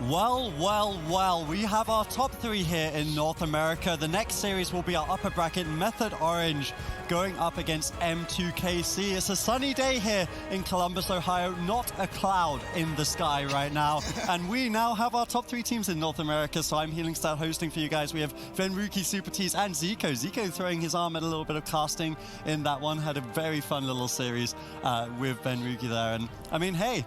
Well, well, well, we have our top three here in North America. The next series will be our upper bracket, Method Orange, going up against M2KC. It's a sunny day here in Columbus, Ohio, not a cloud in the sky right now. And we now have our top three teams in North America, so I'm Healing Style hosting for you guys. We have Venruki, Super Tees, and Zico. Zico throwing his arm at a little bit of casting in that one. Had a very fun little series with Venruki there. And I mean, hey,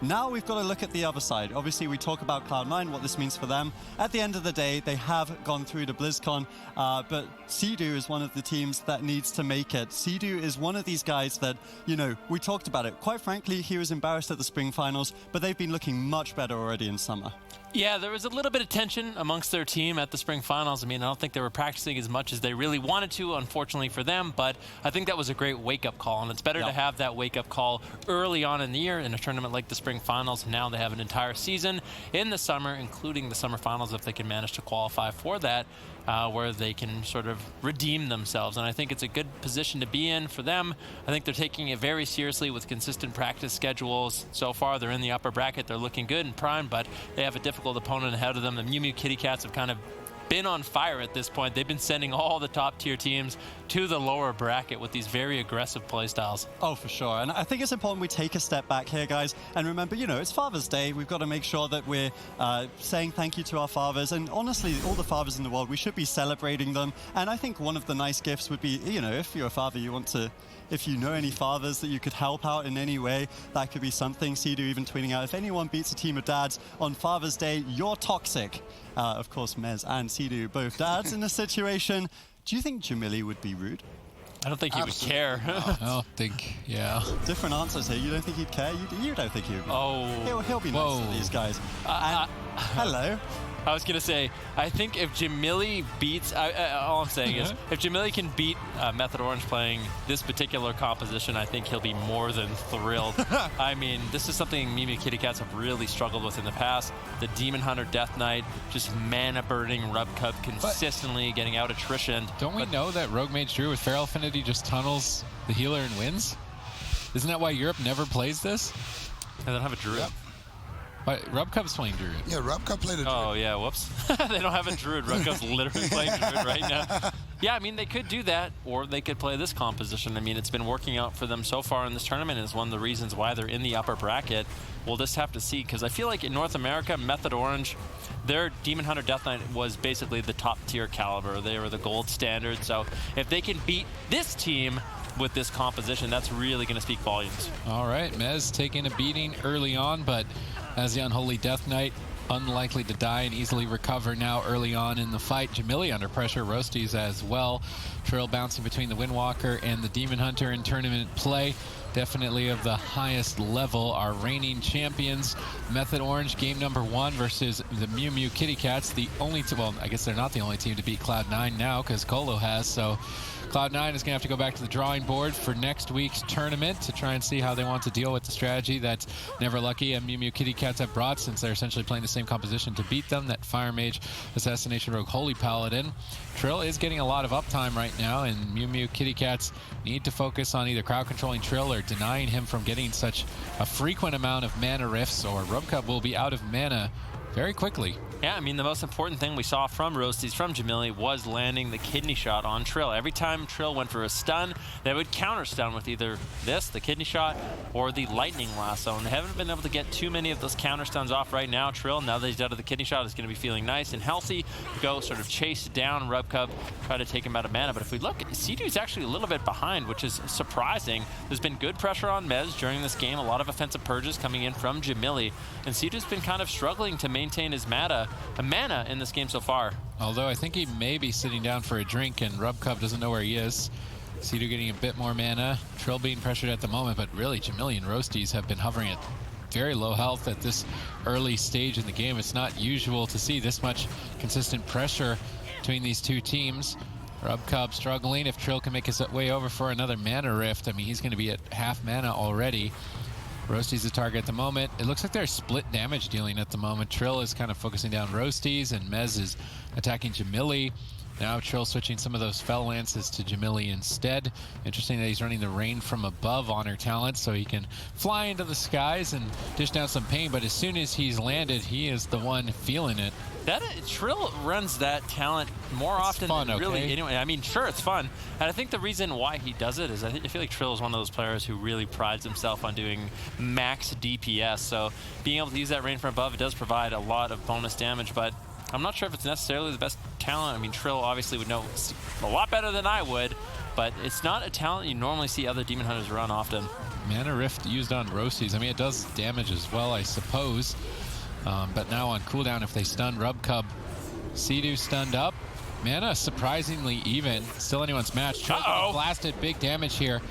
now we've got to look at the other side. Obviously, we talk about Cloud9, what this means for them. At the end of the day, they have gone through to BlizzCon, but Sea-Doo is one of the teams that needs to make it. Sea-Doo is one of these guys that, you know, we talked about it. Quite frankly, he was embarrassed at the spring finals, but they've been looking much better already in summer. Yeah, there was a little bit of tension amongst their team at the spring finals. I mean, I don't think they were practicing as much as they really wanted to, unfortunately for them, but I think that was a great wake-up call, and it's better to have that wake-up call early on in the year in a tournament like the spring finals. Now they have an entire season in the summer, including the summer finals, if they can manage to qualify for that, where they can sort of redeem themselves. And I think it's a good position to be in for them. I think they're taking it very seriously with consistent practice schedules. So far, they're in the upper bracket. They're looking good and prime, but they have a difficult opponent ahead of them. The Mew Kitty Cats have kind of been on fire at this point. They've been sending all the top tier teams to the lower bracket with these very aggressive playstyles. Oh, for sure. And I think it's important we take a step back here, guys. And remember, you know, it's Father's Day. We've got to make sure that we're saying thank you to our fathers. And honestly, all the fathers in the world, we should be celebrating them. And I think one of the nice gifts would be, you know, if you're a father, you want to, if you know any fathers that you could help out in any way, that could be something. Sea-Doo even tweeting out, if anyone beats a team of dads on Father's Day, you're toxic. Of course, Mez and Sea-Doo, both dads in this situation. Do you think Jamili would be rude? I don't think he would care. I don't think, yeah. Different answers here. You don't think he'd care? You don't think he would be. Oh. He'll be nice to these guys. Hello. I was going to say, I think if Jamili beats, all I'm saying is, if Jamili can beat Method Orange playing this particular composition, I think he'll be more than thrilled. I mean, this is something Mew Kitty Cats have really struggled with in the past. The Demon Hunter Death Knight, just mana-burning Rub Cub consistently getting out attrition. Don't we know that Rogue Mage Druid with Feral Affinity just tunnels the healer and wins? Isn't that why Europe never plays this? They don't have a Druid. Yep. But Rub Cub's playing Druid. Yeah, Rub Cub played a Druid. Oh, yeah, whoops. They don't have a Druid. Rub Cub's literally playing Druid right now. Yeah, I mean, they could do that, or they could play this composition. I mean, it's been working out for them so far in this tournament, and it's one of the reasons why they're in the upper bracket. We'll just have to see, because I feel like in North America, Method Orange, their Demon Hunter Death Knight was basically the top tier caliber. They were the gold standard, so if they can beat this team with this composition, that's really going to speak volumes. All right, Mez taking a beating early on, but as the Unholy Death Knight, unlikely to die and easily recover now early on in the fight. Jamili under pressure, Roasties as well. Trill bouncing between the Windwalker and the Demon Hunter in tournament play. Definitely of the highest level. Our reigning champions, Method Orange, game number 1 versus the Mew Kitty Cats. The only team, well, I guess they're not the only team to beat Cloud9 now, because Colo has, so Cloud9 is going to have to go back to the drawing board for next week's tournament to try and see how they want to deal with the strategy that Never Lucky and Mew Kitty Cats have brought, since they're essentially playing the same composition to beat them, that Fire Mage, Assassination Rogue, Holy Paladin. Trill is getting a lot of uptime right now, and Mew Kitty Cats need to focus on either crowd controlling Trill or denying him from getting such a frequent amount of mana rifts, or Rub Cub will be out of mana very quickly. Yeah, I mean, the most important thing we saw from Roasties, from Jamili, was landing the kidney shot on Trill. Every time Trill went for a stun, they would counter stun with either this, the kidney shot, or the lightning lasso. And they haven't been able to get too many of those counter stuns off right now. Trill, now that he's out of the kidney shot, is going to be feeling nice and healthy. Go sort of chase down Rub Cub, try to take him out of mana. But if we look, Sea-Doo's actually a little bit behind, which is surprising. There's been good pressure on Mez during this game, a lot of offensive purges coming in from Jamili. And Sea-Doo's been kind of struggling to maintain his mana in this game so far. Although I think he may be sitting down for a drink, and Rub Cub doesn't know where he is. Sea-Doo getting a bit more mana. Trill being pressured at the moment, but really Jamili and Roasties have been hovering at very low health at this early stage in the game. It's not usual to see this much consistent pressure between these two teams. Rub Cub struggling. If Trill can make his way over for another mana rift, I mean, he's going to be at half mana already. Roasties the target at the moment. It looks like they're split damage dealing at the moment. Trill is kind of focusing down Roasties, and Mez is attacking Jamili. Now Trill switching some of those Fell Lances to Jamili instead. Interesting that he's running the Rain from Above honor talent so he can fly into the skies and dish down some pain, but as soon as he's landed, he is the one feeling it. Trill runs that talent more often fun, than really okay? anyone. I mean, sure, it's fun. And I think the reason why he does it is I feel like Trill is one of those players who really prides himself on doing max DPS. So being able to use that Rain from Above, it does provide a lot of bonus damage, but I'm not sure if it's necessarily the best talent. I mean, Trill obviously would know a lot better than I would, but it's not a talent you normally see other Demon Hunters run often. Mana Rift used on Roasties. I mean, it does damage as well, I suppose. But now on cooldown, if they stun Rub Cub, Sea-Doo stunned up. Mana surprisingly even. Still anyone's match. Trill getting blasted, big damage here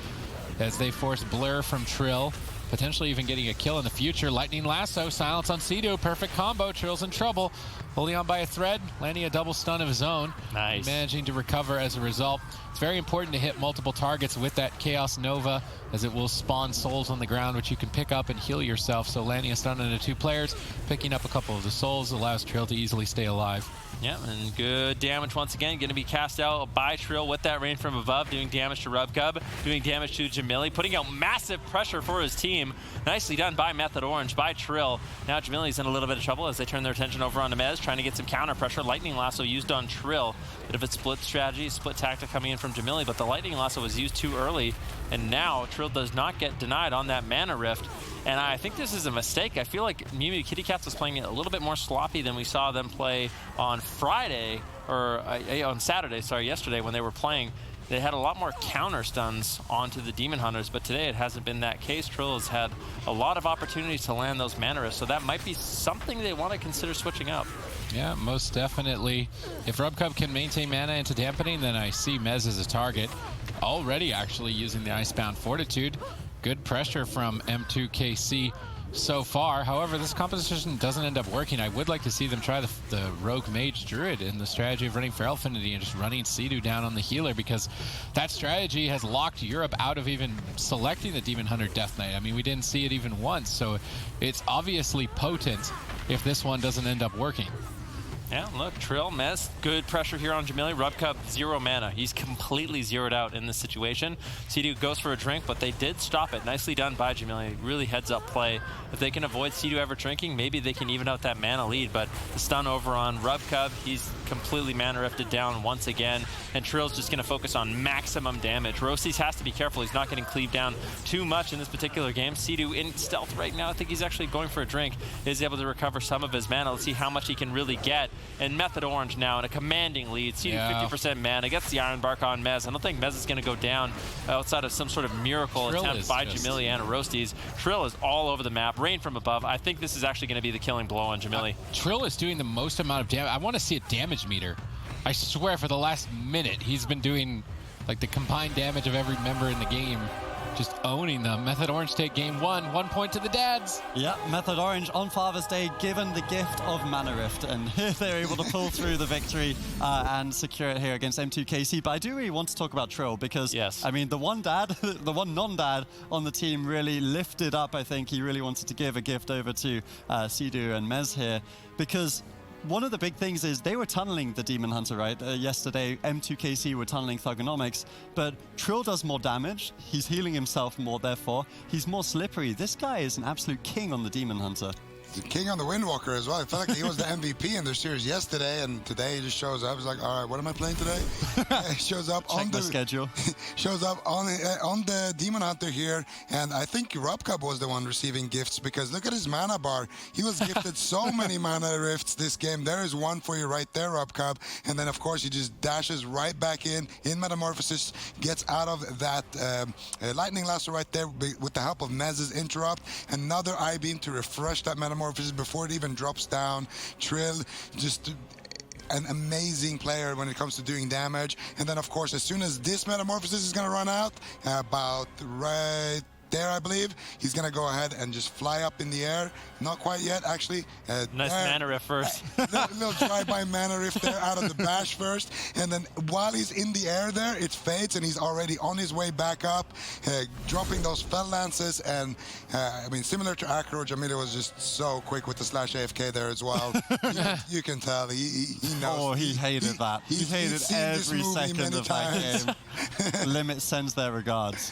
as they force Blur from Trill. Potentially even getting a kill in the future. Lightning Lasso, silence on Sea-Doo, perfect combo. Trill's in trouble. Holding on by a thread, landing a double stun of his own. Nice. Managing to recover as a result. It's very important to hit multiple targets with that Chaos Nova, as it will spawn souls on the ground, which you can pick up and heal yourself. So landing a stun into 2 players, picking up a couple of the souls allows Trill to easily stay alive. Yeah, and good damage once again. Going to be cast out by Trill with that Rain from Above, doing damage to Rub Cub, doing damage to Jamili, putting out massive pressure for his team. Nicely done by Method Orange, by Trill. Now Jamili's in a little bit of trouble as they turn their attention over onto Mez, trying to get some counter pressure. Lightning Lasso used on Trill. Bit of a split strategy, split tactic coming in from Jamili, but the Lightning Lasso was used too early, and now Trill does not get denied on that Mana Rift. And I think this is a mistake. I feel like Mew Mew Kitty Cats was playing it a little bit more sloppy than we saw them play on Friday, or on Saturday, sorry, yesterday when they were playing. They had a lot more counter stuns onto the Demon Hunters, but today it hasn't been that case. Trill has had a lot of opportunities to land those mana rifts, so that might be something they want to consider switching up. Yeah, most definitely. If Rub Cub can maintain mana into dampening, then I see Mez as a target. Already actually using the Icebound Fortitude. Good pressure from M2KC so far. However, this composition doesn't end up working. I would like to see them try the Rogue Mage Druid in the strategy of running Feral Affinity and just running Sea-Doo down on the healer, because that strategy has locked Europe out of even selecting the Demon Hunter Death Knight. I mean, we didn't see it even once, so it's obviously potent if this one doesn't end up working. Yeah, look, Trill, Mez, good pressure here on Jamili. Rub Cub, 0 mana. He's completely zeroed out in this situation. Sea-Doo goes for a drink, but they did stop it. Nicely done by Jamili. Really heads-up play. If they can avoid Sea-Doo ever drinking, maybe they can even out that mana lead, but the stun over on Rub Cub, he's completely mana rifted down once again, and Trill's just going to focus on maximum damage. Roasties has to be careful. He's not getting cleaved down too much in this particular game. Sea-Doo in stealth right now. I think he's actually going for a drink. Is able to recover some of his mana. Let's see how much he can really get. And Method Orange now in a commanding lead. Sea-Doo 50% mana, gets the Iron Bark on Mez. I don't think Mez is going to go down outside of some sort of miracle attempt by Jamili and Roasties. Trill is all over the map. Rain from Above. I think this is actually going to be the killing blow on Jamili. Trill is doing the most amount of damage. I want to see a damage meter. I swear for the last minute, he's been doing like the combined damage of every member in the game. Just owning them. Method Orange take game 1. 1 point to the dads. Yeah, Method Orange on Father's Day given the gift of Mana Rift, and they're able to pull through the victory and secure it here against M2KC. But I do really want to talk about Trill because, yes, I mean, the one dad, the one non-dad on the team really lifted up. I think he really wanted to give a gift over to Sea-Doo and Mez here, because one of the big things is they were tunneling the Demon Hunter, right? Yesterday, M2KC were tunneling Thugonomics, but Trill does more damage. He's healing himself more, therefore. He's more slippery. This guy is an absolute king on the Demon Hunter. The king on the Windwalker as well. I felt like he was the MVP in their series yesterday, and today he just shows up. He's like, all right, what am I playing today? He shows up on the schedule. Shows up on the Demon Hunter here, and I think Rub Cub was the one receiving gifts, because look at his mana bar. He was gifted so many mana rifts this game. There is one for you right there, Rub Cub. And then, of course, he just dashes right back in Metamorphosis, gets out of that Lightning Lasso right there with the help of Mez's interrupt. Another I-Beam to refresh that Metamorphosis before it even drops down. Trill, just an amazing player when it comes to doing damage. And then, of course, as soon as this Metamorphosis is going to run out, about right there, I believe. He's going to go ahead and just fly up in the air. Not quite yet, actually. Nice mana riff first. Little drive-by mana riff there out of the bash first. And then while he's in the air there, it fades, and he's already on his way back up, dropping those fell lances. And, I mean, similar to Acro, Jamila was just so quick with the slash AFK there as well. you can tell. He knows. Oh, he hated that. He hated every second of that game. Limit sends their regards.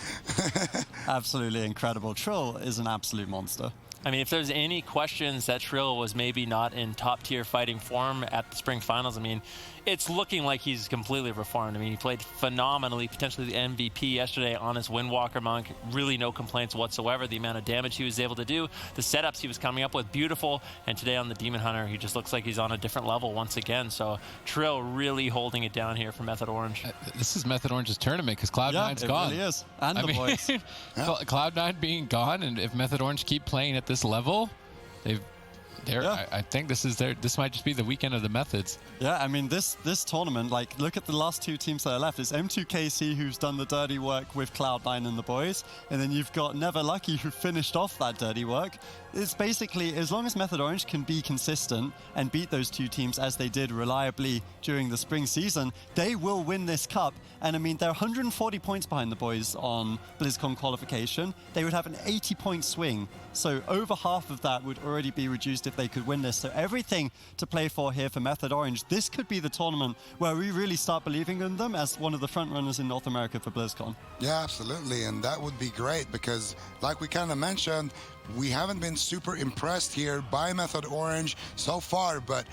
Absolutely incredible. Trill is an absolute monster. I mean, if there's any questions that Trill was maybe not in top-tier fighting form at the Spring Finals, I mean, it's looking like he's completely reformed. I mean, he played phenomenally, potentially the MVP yesterday on his Windwalker Monk. Really no complaints whatsoever. The amount of damage he was able to do, the setups he was coming up with, beautiful. And today on the Demon Hunter, he just looks like he's on a different level once again. So Trill really holding it down here for Method Orange. This is Method Orange's tournament because Cloud9's gone. Yeah, it really is. And the boys. Cloud9 being gone, and if Method Orange keep playing at this level, I think this might just be the weekend of the Methods. Yeah, I mean, this tournament, like, look at the last two teams that are left. It's M2KC, who's done the dirty work with Cloud9 and the boys, and then you've got Never Lucky, who finished off that dirty work. It's basically, as long as Method Orange can be consistent and beat those two teams as they did reliably during the spring season, they will win this cup. And I mean, they're 140 points behind the boys on BlizzCon qualification. They would have an 80-point swing. So over half of that would already be reduced if they could win this. So everything to play for here for Method Orange. This could be the tournament where we really start believing in them as one of the front runners in North America for BlizzCon. Yeah, absolutely. And that would be great because, like we kind of mentioned, we haven't been super impressed here by Method Orange so far, but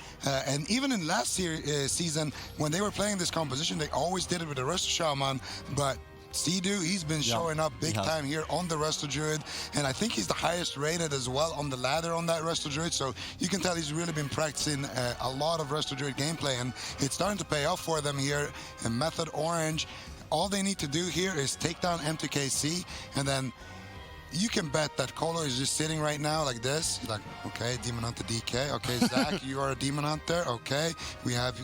and even in last season, when they were playing this composition, they always did it with the Resto Shaman, but Sea-Doo, he's been showing up big time here on the Resto Druid, and I think he's the highest rated as well on the ladder on that Resto Druid, so you can tell he's really been practicing a lot of Resto Druid gameplay, and it's starting to pay off for them here in Method Orange. All they need to do here is take down M2KC, and then you can bet that Colo is just sitting right now like this. He's like, okay, Demon Hunter DK. Okay, Zach, you are a Demon Hunter. Okay, we have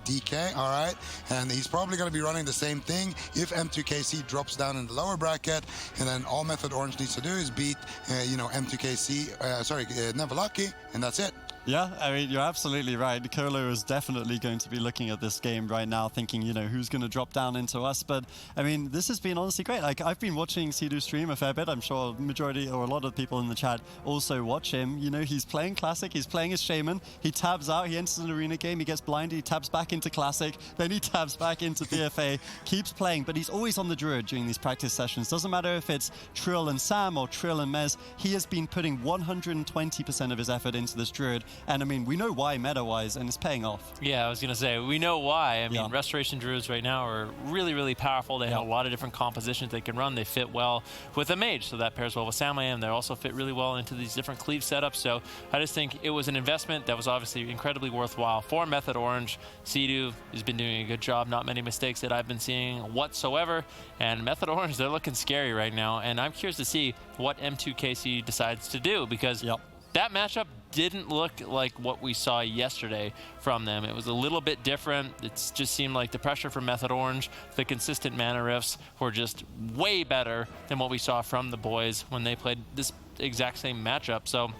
DK. All right. And he's probably going to be running the same thing if M2KC drops down in the lower bracket. And then all Method Orange needs to do is beat, M2KC, Never Lucky, and that's it. Yeah, I mean, you're absolutely right. Colo is definitely going to be looking at this game right now thinking, who's going to drop down into us. But, I mean, this has been honestly great. Like, I've been watching Sea-Doo stream a fair bit. I'm sure majority or a lot of people in the chat also watch him. He's playing Classic. He's playing as Shaman. He tabs out. He enters an arena game. He gets blinded. He tabs back into Classic. Then he tabs back into BFA. Keeps playing. But he's always on the Druid during these practice sessions. Doesn't matter if it's Trill and Sam or Trill and Mez. He has been putting 120% of his effort into this Druid. And I mean, we know why meta-wise, and it's paying off. Yeah, I was going to say, we know why. I mean, Restoration Druids right now are really, really powerful. They have a lot of different compositions they can run. They fit well with a mage, so that pairs well with Sam-I-Am. They also fit really well into these different cleave setups. So I just think it was an investment that was obviously incredibly worthwhile for Method Orange. Sea-Doo has been doing a good job. Not many mistakes that I've been seeing whatsoever. And Method Orange, they're looking scary right now. And I'm curious to see what M2KC decides to do because that matchup didn't look like what we saw yesterday from them. It was a little bit different. It just seemed like the pressure from Method Orange, the consistent mana riffs were just way better than what we saw from the boys when they played this exact same matchup. So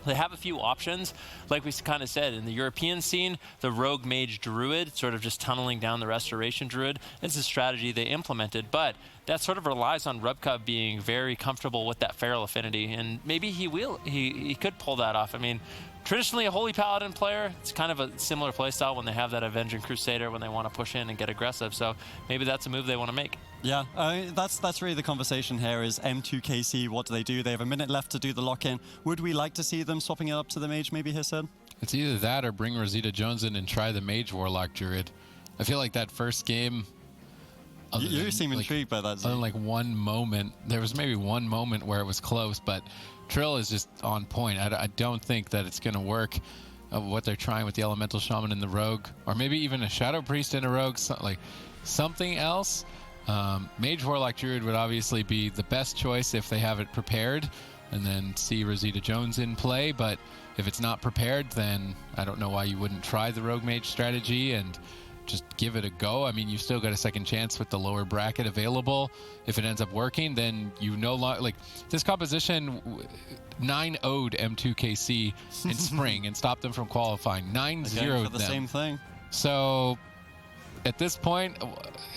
they have a few options. Like we kind of said, in the European scene, the Rogue Mage Druid, sort of just tunneling down the Restoration Druid, is a strategy they implemented. But that sort of relies on Rubka being very comfortable with that Feral Affinity. And maybe he could pull that off. I mean, traditionally a Holy Paladin player, it's kind of a similar playstyle when they have that Avenging Crusader when they want to push in and get aggressive. So maybe that's a move they want to make. Yeah, that's really the conversation here is M2KC, what do they do? They have a minute left to do the lock-in. Would we like to see them swapping it up to the mage maybe here, Sid? It's either that or bring Rosita Jones in and try the Mage Warlock Druid. I feel like that first game... You seem intrigued by that, Zeke. Other than like one moment, there was maybe one moment where it was close, but Trill is just on point. I don't think that it's going to work. What they're trying with the Elemental Shaman and the Rogue, or maybe even a Shadow Priest and a Rogue, something else. Mage Warlock Druid would obviously be the best choice if they have it prepared, and then see Rosita Jones in play. But if it's not prepared, then I don't know why you wouldn't try the Rogue Mage strategy. And just give it a go. I mean, you still got a second chance with the lower bracket available. If it ends up working, then you no longer, like, this composition 9-0'd M2KC in spring and stopped them from qualifying. 9-0'd for the them. same thing. So at this point,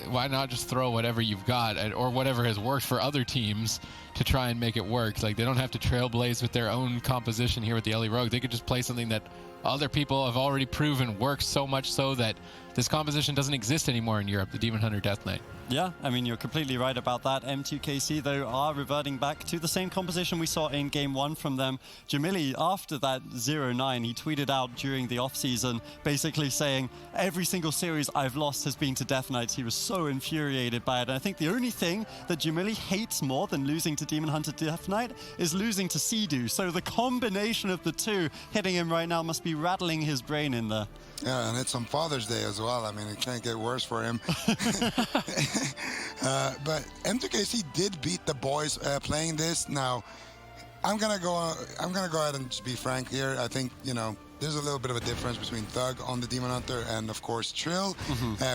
why not just throw whatever you've got or whatever has worked for other teams to try and make it work? Like, they don't have to trailblaze with their own composition here with the LE Rogue. They could just play something that other people have already proven works, so much so that this composition doesn't exist anymore in Europe, the Demon Hunter Death Knight. Yeah, I mean, you're completely right about that. M2KC, though, are reverting back to the same composition we saw in Game 1 from them. Jamili, after that 0-9, he tweeted out during the off-season, basically saying, every single series I've lost has been to Death Knights. He was so infuriated by it. And I think the only thing that Jamili hates more than losing to Demon Hunter Death Knight is losing to Sea-Doo. So the combination of the two hitting him right now must be rattling his brain in there. Yeah, and it's on Father's Day as well. I mean, it can't get worse for him. But M2KC did beat the boys playing this. Now, I'm gonna go ahead and just be frank here. I think, you know, there's a little bit of a difference between Thug on the Demon Hunter and, of course, Trill,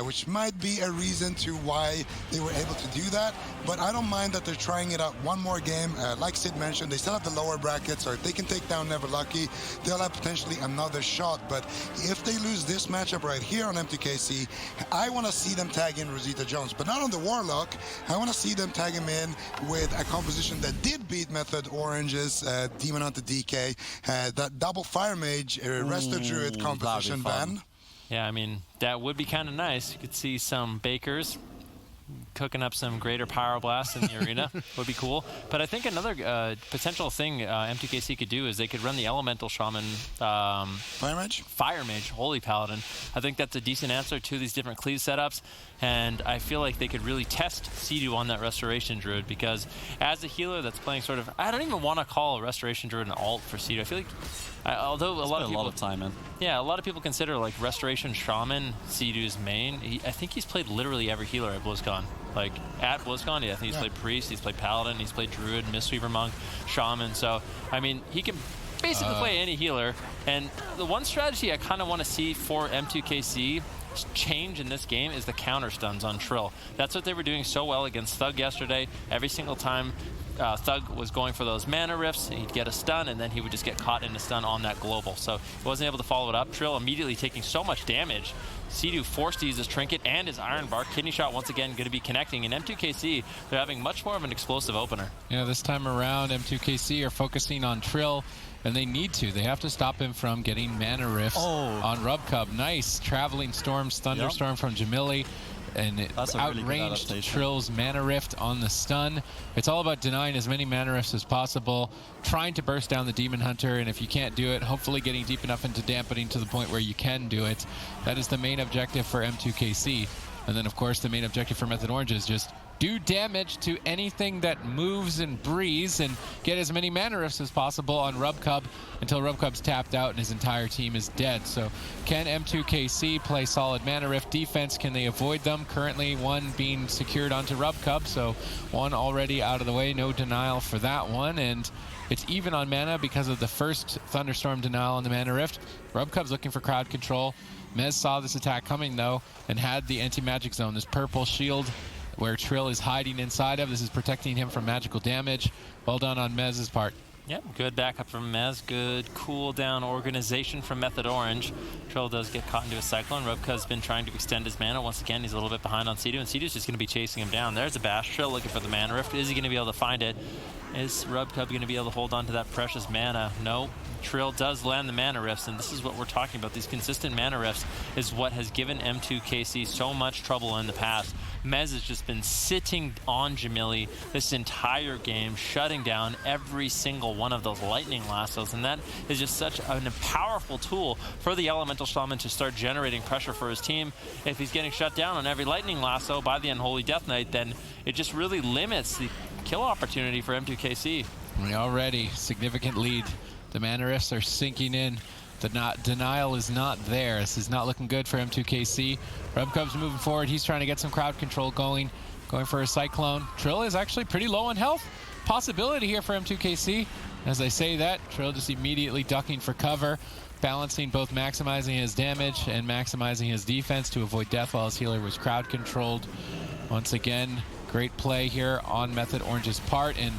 which might be a reason to why they were able to do that. But I don't mind that they're trying it out one more game. Like Sid mentioned, they still have the lower brackets, or if they can take down Never Lucky, they'll have potentially another shot. But if they lose this matchup right here on M2KC, I want to see them tag in Rosita Jones, but not on the Warlock. I want to see them tag him in with a composition that did beat Method Orange's Demon Hunter DK, that double Fire Mage Resto Druid composition ban. Yeah, I mean, that would be kind of nice. You could see some Bakers cooking up some greater Pyroblast in the arena. Would be cool. But I think another potential thing M2KC could do is they could run the Elemental Shaman Fire Mage, Holy Paladin. I think that's a decent answer to these different cleave setups. And I feel like they could really test Sea-Doo on that Restoration Druid, because as a healer that's playing sort of, I don't even want to call a Restoration Druid an alt for Sea-Doo. I feel like, although a lot of time in. Yeah, a lot of people consider like Restoration Shaman Sea-Doo's main. I think he's played literally every healer at BlizzCon. Like at BlizzCon, I think he's played Priest, he's played Paladin, he's played Druid, Mistweaver Monk, Shaman. So, I mean, he can basically play any healer. And the one strategy I kind of want to see for M2KC change in this game is the counter stuns on Trill. That's what they were doing so well against Thug yesterday. Every single time Thug was going for those mana rifts, he'd get a stun, and then he would just get caught in a stun on that global. So he wasn't able to follow it up. Trill immediately taking so much damage. Sea-Doo forced to use his Trinket and his Iron Bar. Kidney Shot once again going to be connecting. And M2KC, they're having much more of an explosive opener. Yeah, this time around, M2KC are focusing on Trill, and they need to. They have to stop him from getting mana rifts on Rubcub. Nice Traveling Storms, Thunderstorm from Jamili. And it outranged really Trill's mana rift on the stun. It's all about denying as many mana rifts as possible, trying to burst down the Demon Hunter, and if you can't do it, hopefully getting deep enough into dampening to the point where you can do it. That is the main objective for M2KC. And then, of course, the main objective for Method Orange is just do damage to anything that moves and breathes and get as many mana rifts as possible on Rubcub until Rubcub's tapped out and his entire team is dead. So can M2KC play solid mana rift defense? Can they avoid them? Currently one being secured onto Rubcub, so one already out of the way. No denial for that one, and it's even on mana because of the first Thunderstorm denial on the mana rift. Rubcub's looking for crowd control. Mez saw this attack coming though and had the anti-magic zone, this purple shield where Trill is hiding inside of. This is protecting him from magical damage. Well done on Mez's part. Yep, good backup from Mez. Good cooldown organization from Method Orange. Trill does get caught into a Cyclone. Rubka's been trying to extend his mana. Once again, he's a little bit behind on Sea-Doo, and Sea-Doo's just going to be chasing him down. There's a Bash. Trill looking for the mana rift. Is he going to be able to find it? Is Rubcub going to be able to hold on to that precious mana? No. Trill does land the mana rifts, and this is what we're talking about. These consistent mana rifts is what has given M2KC so much trouble in the past. Mez has just been sitting on Jamili this entire game, shutting down every single one of those lightning lassos, and that is just such a powerful tool for the Elemental Shaman to start generating pressure for his team. If he's getting shut down on every lightning lasso by the Unholy Death Knight, then it just really limits the kill opportunity for M2KC. We already significant lead. The mana rifts are sinking in. The denial is not there. This is not looking good for M2KC. Rubcub's moving forward. He's trying to get some crowd control going for a Cyclone. Trill is actually pretty low on health. Possibility here for M2KC. As I say that, Trill just immediately ducking for cover. balancing both maximizing his damage and maximizing his defense to avoid death while his healer was crowd controlled. Once again, great play here on Method Orange's part, and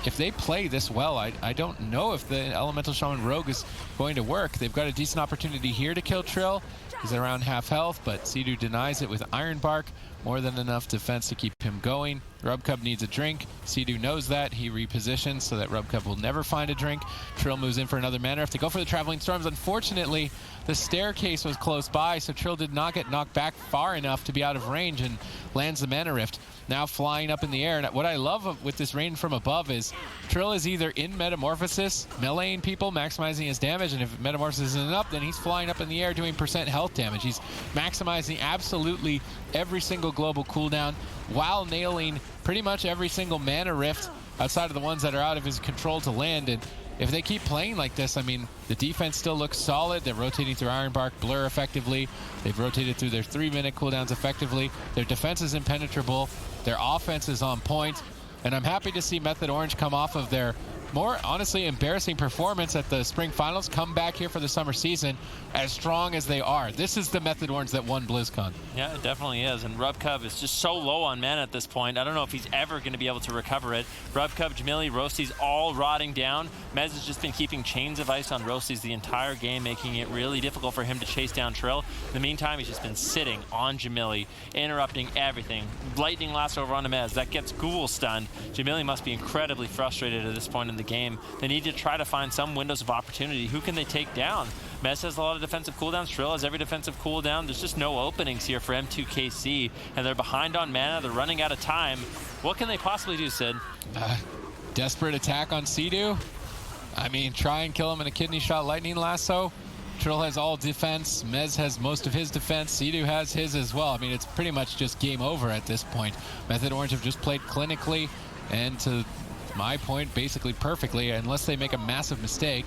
if they play this well, I don't know if the Elemental Shaman Rogue is going to work. They've got a decent opportunity here to kill Trill. He's around half health, but Sea-Doo denies it with Iron Bark. More than enough defense to keep him going. Rubcub needs a drink. Sea-Doo knows that. He repositions so that Rubcub will never find a drink. Trill moves in for another mana rift. They go for the Traveling Storms. Unfortunately, the staircase was close by, so Trill did not get knocked back far enough to be out of range and lands the mana rift. Now flying up in the air. And what I love with this rain from above is Trill is either in Metamorphosis, meleeing people, maximizing his damage, and if Metamorphosis isn't up, then he's flying up in the air doing % health damage. He's maximizing absolutely every single global cooldown while nailing pretty much every single mana rift outside of the ones that are out of his control to land. And if they keep playing like this, I mean, the defense still looks solid. They're rotating through Iron Bark, Blur effectively. They've rotated through their 3-minute cooldowns effectively. Their defense is impenetrable. Their offense is on point. And I'm happy to see Method Orange come off of their more, honestly, embarrassing performance at the spring finals, come back here for the summer season as strong as they are. This is the Method Orange that won BlizzCon. Yeah, it definitely is. And Rubcub is just so low on mana at this point. I don't know if he's ever going to be able to recover it. Rubcub, Jamili, Roasties all rotting down. Mez has just been keeping chains of ice on Roasties the entire game, making it really difficult for him to chase down Trill. In the meantime, he's just been sitting on Jamili, interrupting everything. Lightning lasso over onto Mez. That gets Ghoul stunned. Jamili must be incredibly frustrated at this point in the game. They need to try to find some windows of opportunity. Who can they take down? Mez has a lot of defensive cooldowns. Trill has every defensive cooldown. There's just no openings here for M2KC, and they're behind on mana. They're running out of time. What can they possibly do, Sid? Desperate attack on Sea-Doo. I mean, try and kill him in a kidney shot lightning lasso. Trill has all defense. Mez has most of his defense. Sea-Doo has his as well. I mean, it's pretty much just game over at this point. Method Orange have just played clinically, and to my point, basically perfectly, unless they make a massive mistake.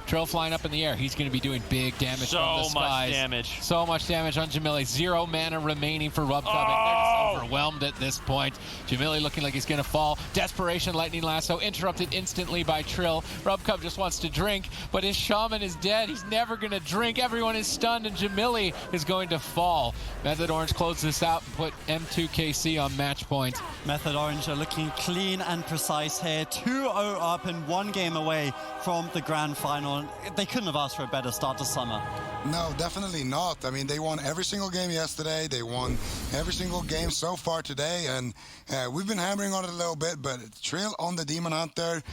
Trill flying up in the air. He's going to be doing big damage from the skies. So much damage. So much damage on Jamili. 0 mana remaining for Rubcub. They're just overwhelmed at this point. Jamili looking like he's going to fall. Desperation lightning lasso interrupted instantly by Trill. Rubcub just wants to drink, but his shaman is dead. He's never going to drink. Everyone is stunned, and Jamili is going to fall. Method Orange closed this out and put M2KC on match point. Method Orange are looking clean and precise here. 2-0 up and 1 game away from the grand final. They couldn't have asked for a better start to summer. No, definitely not. I mean, they won every single game yesterday. They won every single game so far today. And we've been hammering on it a little bit, but Trill on the Demon Hunter,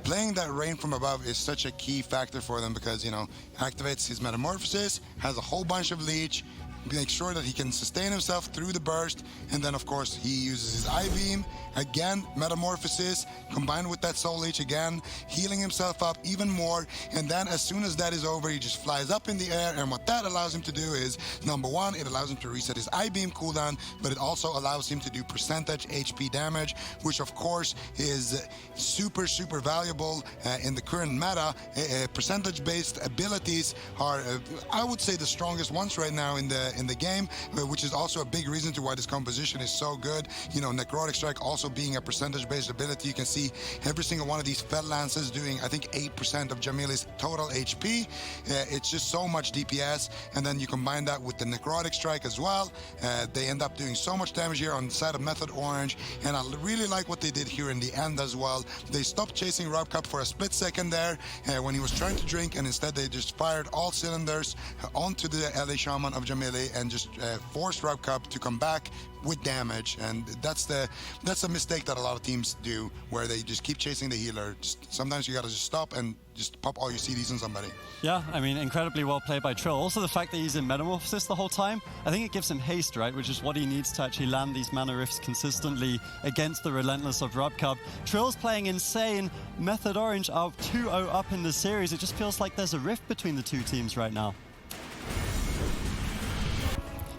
playing that rain from above is such a key factor for them because, you know, activates his Metamorphosis, has a whole bunch of leech, make sure that he can sustain himself through the burst, and then of course he uses his I-Beam, again Metamorphosis, combined with that Soul Leech again, healing himself up even more, and then as soon as that is over, he just flies up in the air, and what that allows him to do is, number one, it allows him to reset his I-Beam cooldown, but it also allows him to do percentage HP damage, which of course is super valuable in the current meta. Percentage-based abilities are, I would say, the strongest ones right now in the game, which is also a big reason to why this composition is so good. You know, Necrotic Strike also being a percentage-based ability. You can see every single one of these Fell Lances doing, I think, 8% of Jamili's total HP. It's just so much DPS, and then you combine that with the Necrotic Strike as well. They end up doing so much damage here on the side of Method Orange, and I really like what they did here in the end as well. They stopped chasing Rubcub for a split second there when he was trying to drink, and instead they just fired all cylinders onto the LA Shaman of Jamili and just forced Rubcub to come back with damage, and that's a mistake that a lot of teams do, where they just keep chasing the healer. Sometimes you gotta just stop and just pop all your CDs on somebody. Yeah, I mean, incredibly well played by Trill. Also the fact that he's in Metamorphosis the whole time, I think it gives him haste, right, which is what he needs to actually land these mana rifts consistently against the relentless of Rubcub. Trill's playing insane. Method Orange are 2-0 up in the series. It just feels like there's a rift between the two teams right now.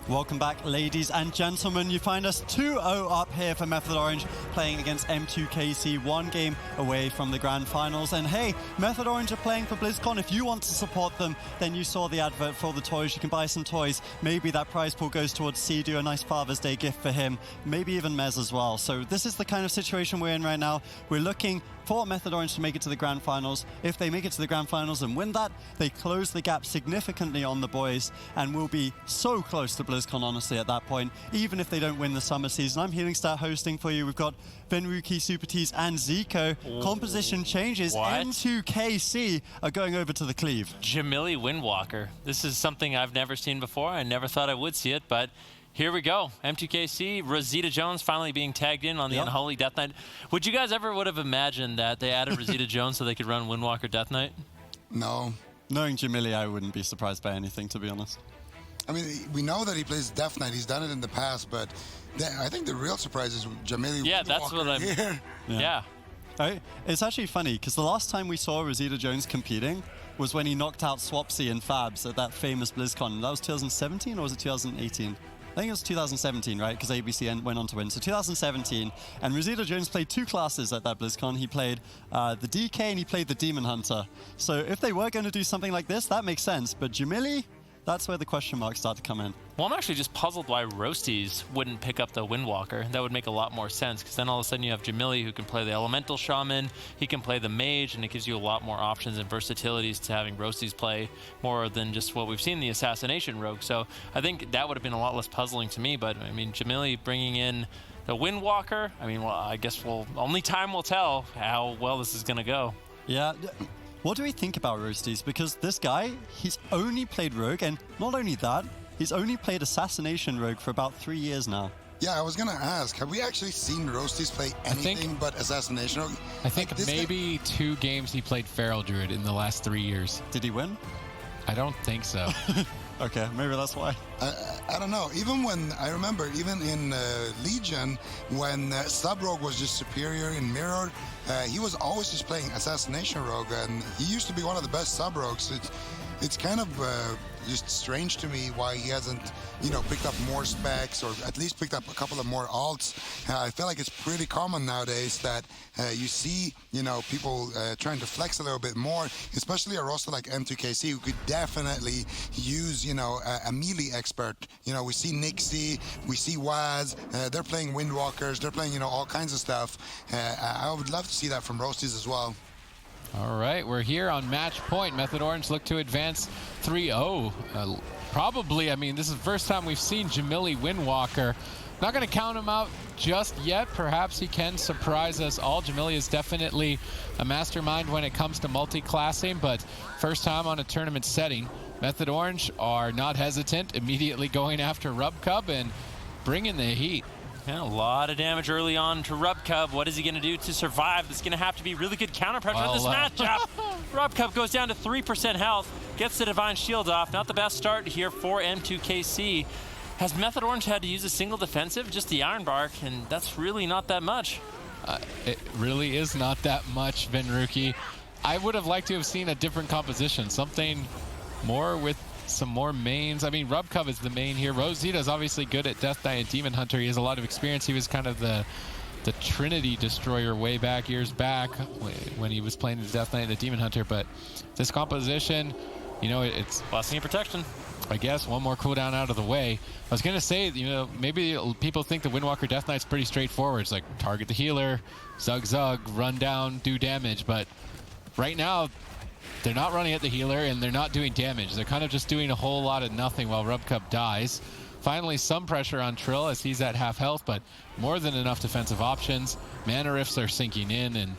Welcome back, ladies and gentlemen. You find us 2-0 up here for Method Orange, playing against M2KC, 1 game away from the grand finals. And hey, Method Orange are playing for BlizzCon. If you want to support them, then you saw the advert for the toys. You can buy some toys. Maybe that prize pool goes towards Sea-Doo, a nice Father's Day gift for him. Maybe even Mez as well. So this is the kind of situation we're in right now. We're looking for Method Orange to make it to the grand finals. If they make it to the grand finals and win that, they close the gap significantly on the boys and will be so close to BlizzCon, honestly, at that point, even if they don't win the summer season. I'm Healing Star hosting for you. We've got Venruki, Super Tees, and Zico. Composition changes. What? M2KC are going over to the Cleave. Jamili Windwalker. This is something I've never seen before. I never thought I would see it, but here we go. M2KC, Rosita Jones finally being tagged in on the Unholy Death Knight. Would you guys ever would have imagined that they added Rosita Jones so they could run Windwalker Death Knight? No. Knowing Jamili, I wouldn't be surprised by anything, to be honest. I mean, we know that he plays Death Knight. He's done it in the past, but I think the real surprise is Jamili. Yeah, that's what I'm... Here. Yeah. Right? It's actually funny, because the last time we saw Rosita Jones competing was when he knocked out Swapsy and Fabs at that famous BlizzCon. That was 2017, or was it 2018? I think it was 2017, right? Because AWC went on to win. So 2017, and Rosita Jones played 2 classes at that BlizzCon. He played the DK and he played the Demon Hunter. So if they were going to do something like this, that makes sense. But Jamili, that's where the question marks start to come in. Well, I'm actually just puzzled why Roasties wouldn't pick up the Windwalker. That would make a lot more sense, because then all of a sudden you have Jamili who can play the Elemental Shaman, he can play the Mage, and it gives you a lot more options and versatilities to having Roasties play more than just what we've seen, the Assassination Rogue. So I think that would have been a lot less puzzling to me, but I mean, Jamili bringing in the Windwalker, I mean, well, I guess only time will tell how well this is going to go. Yeah. What do we think about Roasties? Because this guy, he's only played Rogue, and not only that, he's only played Assassination Rogue for about 3 years now. Yeah, I was going to ask, have we actually seen Roasties play anything but Assassination Rogue? I think maybe 2 games he played Feral Druid in the last 3 years. Did he win? I don't think so. Okay, maybe that's why. I don't know. Even when, I remember, even in Legion, when Sub-Rogue was just superior in Mirror, he was always just playing Assassination Rogue, and he used to be one of the best Sub-Rogues. It's kind of just strange to me why he hasn't, picked up more specs, or at least picked up a couple of more alts. I feel like it's pretty common nowadays that you see, people trying to flex a little bit more, especially a roster like M2KC, who could definitely use, a melee expert. We see Nixie, we see Waz, they're playing Windwalkers, they're playing, all kinds of stuff. I would love to see that from Roasties as well. All right, we're here on match point. Method Orange look to advance 3-0. Probably, I mean, this is the first time we've seen Jamili Windwalker. Not going to count him out just yet. Perhaps he can surprise us all. Jamili is definitely a mastermind when it comes to multi-classing, but first time on a tournament setting. Method Orange are not hesitant, immediately going after Rubcub and bringing the heat. Yeah, a lot of damage early on to Rubcub. What is he going to do to survive? It's going to have to be really good counter pressure in this matchup. Rubcub goes down to 3% health, gets the Divine Shield off. Not the best start here for M2KC. Has Method Orange had to use a single defensive? Just the Iron Bark, and that's really not that much. It really is not that much, Venruki. I would have liked to have seen a different composition, something more with some more mains. I mean, Rubcub is the main here. Rosita is obviously good at Death Knight and Demon Hunter. He has a lot of experience. He was kind of the Trinity Destroyer way back, years back, when he was playing the Death Knight and the Demon Hunter. But this composition, it's Blessing and Protection. I guess one more cooldown out of the way. I was going to say, maybe people think the Windwalker Death Knight's pretty straightforward. It's like target the healer, zug, run down, do damage. But right now, they're not running at the healer, and they're not doing damage. They're kind of just doing a whole lot of nothing while Rubcub dies. Finally, some pressure on Trill as he's at half health, but more than enough defensive options. Mana rifts are sinking in, and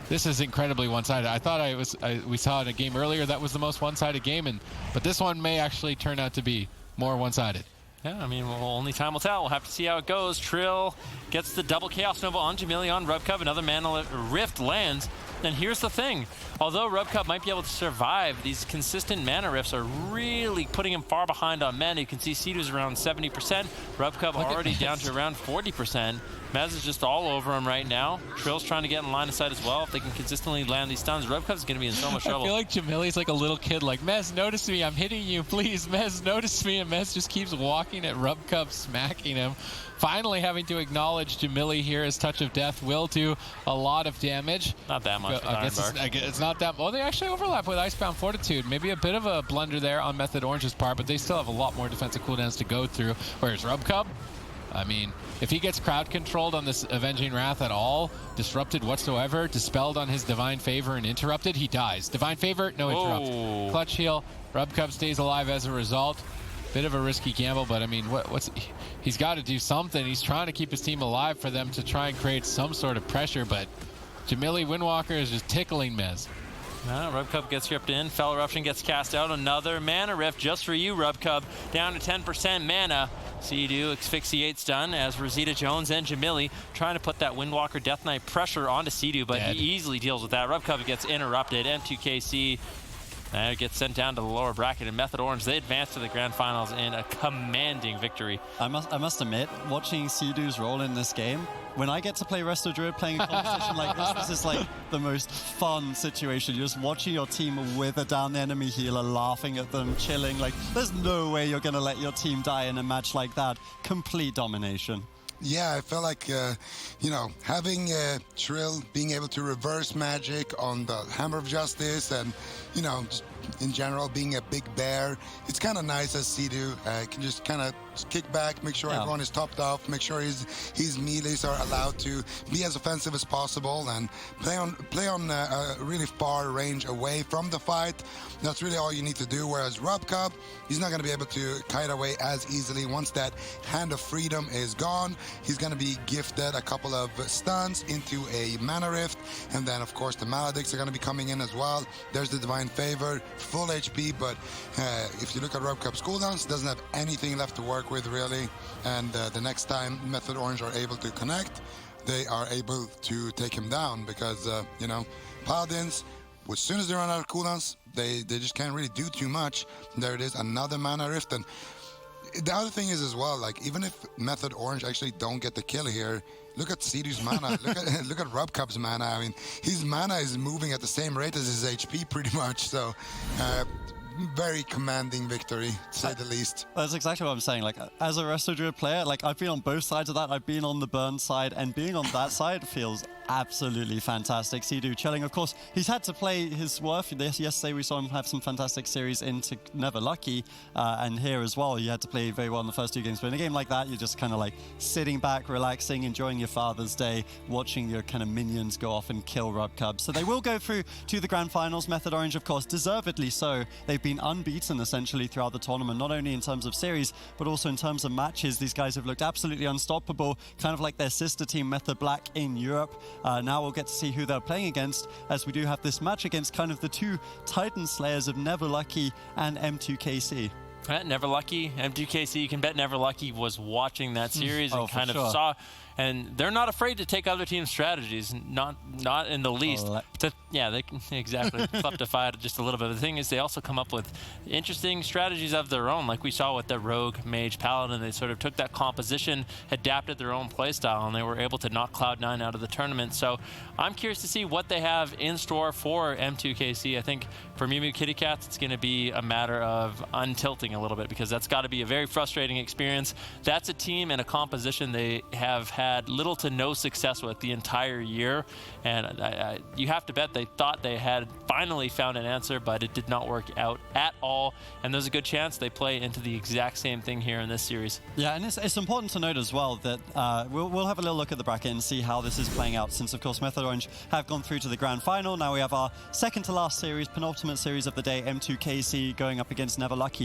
this is incredibly one-sided. I thought we saw in a game earlier that was the most one-sided game, but this one may actually turn out to be more one-sided. Yeah, I mean, only time will tell. We'll have to see how it goes. Trill gets the double Chaos Nova on Jamili on Rubcub. Another Mana Rift lands. And here's the thing, although RubCub might be able to survive, these consistent mana rifts are really putting him far behind on mana. You can see Sea-Doo's around 70%, RubCub already down to around 40%. Mez is just all over him right now. Trill's trying to get in line of sight as well. If they can consistently land these stuns, RubCub's going to be in so much trouble. I feel like Jamili's like a little kid, like, Mez, notice me, I'm hitting you, please, Mez, notice me. And Mez just keeps walking at RubCub, smacking him. Finally having to acknowledge Jamili here, his Touch of Death will do a lot of damage. Not that much. I guess it's not that. Well, they actually overlap with Icebound Fortitude. Maybe a bit of a blunder there on Method Orange's part, but they still have a lot more defensive cooldowns to go through. Whereas RubCub, I mean, if he gets crowd controlled on this Avenging Wrath at all, disrupted whatsoever, dispelled on his Divine Favor and interrupted, he dies. Divine Favor, no interrupt. Clutch heal, RubCub stays alive as a result. Bit of a risky gamble, but I mean, he's got to do something. He's trying to keep his team alive for them to try and create some sort of pressure, but Jamili Windwalker is just tickling Mez. RubCub gets ripped in. Fell Eruption gets cast out. Another mana rift just for you, RubCub. Down to 10% mana. Sea-Doo asphyxiate stun as Rosita Jones and Jamili trying to put that Windwalker Death Knight pressure onto Sea-Doo, but he easily deals with that. RubCub gets interrupted. M2KC gets sent down to the lower bracket, and Method Orange, they advance to the grand finals in a commanding victory. I must admit, watching Sea-Doo's role in this game, when I get to play Resto Druid playing a competition like this is like the most fun situation. You're just watching your team wither down the enemy healer, laughing at them, chilling. Like, there's no way you're going to let your team die in a match like that. Complete domination. Yeah, I felt like, you know, having Trill being able to reverse magic on the Hammer of Justice and, you know, just in general being a big bear, it's kind of nice as Sea-Doo can just kind of kick back, make sure everyone is topped off, make sure his melees are allowed to be as offensive as possible and play on a really far range away from the fight. That's really all you need to do, whereas RubCub, he's not going to be able to kite away as easily. Once that Hand of Freedom is gone, he's going to be gifted a couple of stuns into a Mana Rift, and then of course the Maledicts are going to be coming in as well. There's the Divine Favor, full HP, but if you look at RubCub's cooldowns, doesn't have anything left to work with really, and the next time Method Orange are able to connect, they are able to take him down because, you know, Paladins, as soon as they run out of cooldowns, they just can't really do too much. There it is, another Mana Rift. And the other thing is as well, like, even if Method Orange actually don't get the kill here, look at Sea-Doo's mana. look at RubCub's mana. I mean, his mana is moving at the same rate as his HP pretty much. So, very commanding victory, to say the least. That's exactly what I'm saying. Like, as a Resto Druid player, like, I've been on both sides of that. I've been on the burn side, and being on that side feels absolutely fantastic. Sea-Doo chilling. Of course, he's had to play his worth. Yesterday we saw him have some fantastic series into Never Lucky, and here as well, you had to play very well in the first two games. But in a game like that, you're just kind of like sitting back, relaxing, enjoying your Father's Day, watching your kind of minions go off and kill RubCub. So they will go through to the grand finals. Method Orange, of course, deservedly so. They've been unbeaten essentially throughout the tournament, not only in terms of series, but also in terms of matches. These guys have looked absolutely unstoppable, kind of like their sister team, Method Black, in Europe. Now we'll get to see who they're playing against, as we do have this match against kind of the two Titan Slayers of Never Lucky and M2KC. Never Lucky, M2KC, you can bet Never Lucky was watching that series and kind of saw, and they're not afraid to take other teams' strategies, not in the least. Yeah, they can exactly fluctify it just a little bit. The thing is, they also come up with interesting strategies of their own, like we saw with the Rogue, Mage, Paladin. They sort of took that composition, adapted their own playstyle, and they were able to knock Cloud9 out of the tournament. So I'm curious to see what they have in store for M2KC. I think for Mew Kitty Cats, it's going to be a matter of untilting a little bit, because that's got to be a very frustrating experience. That's a team and a composition they have had little to no success with the entire year, and you have to bet they thought they had finally found an answer, but it did not work out at all, and there's a good chance they play into the exact same thing here in this series. Yeah, and it's important to note as well that we'll have a little look at the bracket and see how this is playing out, since of course Method Orange have gone through to the grand final. Now we have our second to last series, penultimate series of the day, M2KC going up against Never Lucky.